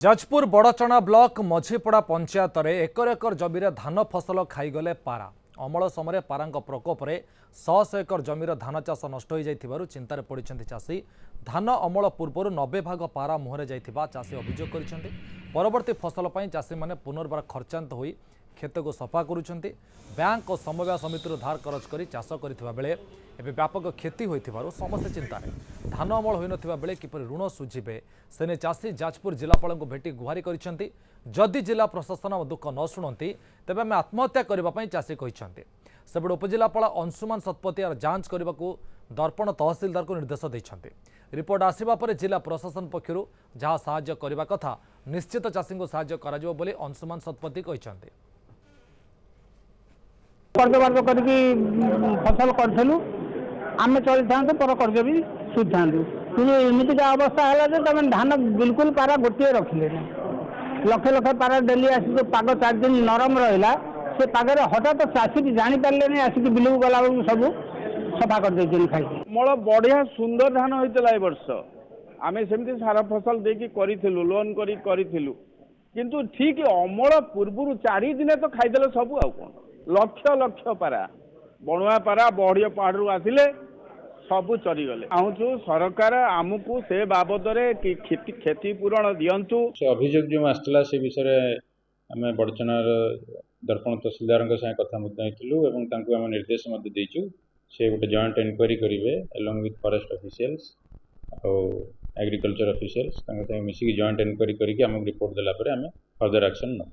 Jajpur Badachana block मझीपड़ा panchayat में एकर एकर जमीर धान फसल खाईगले पारा। अमल समय पारा प्रकोप में शह शह एकर जमीर धान चाष नष्ट हो जाइथिबारु चिंतार पड़िछन्ति चाषी। धान अमल पूर्व 90 भाग पारा मुहरे जाइथिबा चाषी अभियोग करिसेंति। परवर्ती फसल पई चाषी माने पुनर्बार खर्चांत होई खेत को सफा करुछन्ति। बैंक और समवाय समिति धार करज करी चाष करिथिबा बेले एबे व्यापक क्षति होइथिबारु समस्त चिंतार। धान अमल होई नथिबा बेले किपरि ऋण सुझिबे सेने चाषी जाजपुर जिलापाल को भेटी गुहारी करिसेंति। जदि जिला प्रशासन दुख न शुणती तेबे आमे आत्महत्या करबा पई चाषी कहिसेंति। सेबड उपजिलापाल अंशुमान शतपथी जांच करने को दर्पण तहसीलदार को निर्देश देइछन्ति। रिपोर्ट आसिबा परे जिला प्रशासन पक्षरु जहाँ साहाय्य करबा कथा निश्चित चाषी को साहाय्य कराजिबो बोली अंशुमान शतपथी कहिसेंति। कर्ज करके फसल करूँ आम चली था पर कर्ज भी सुझ था कि एमती अवस्था है तुम धान बिल्कुल पारा गोटे रखिले लक्ष लक्ष पारा डेली आसिक पाग 4 दिन नरम रहा से पागे हठात चाषी भी जापारे नहीं आसिक बिलू गला सब सफा कर खाई मोर बढ़िया सुंदर धान होता वर्ष आम सेमती सारा फसल देखी लोन करूँ किंतु ठीक अमल पूर्व 4 दिन तो खाईदे सब आ कौन लक्ष लक्ष पारा बणुआ पारा बढ़िया पहाड़ आसिले सब चरीगले चाहूँ सरकार आमको से बाबद क्षतिपूरण दिंतु। अभियोग जो आसला से विषय आम बड़चणार दर्पण तहसीलदार कथा आम निर्देश देचु से गोटे जॉइंट इनक्वारी करेंगे एलॉन्ग विथ फॉरेस्ट ऑफिशियल्स और एग्रीकल्चर ऑफिशियल्स मिसिक जॉइंट इनक्वारी करके आमको रिपोर्ट देला आम फर्दर एक्शन न।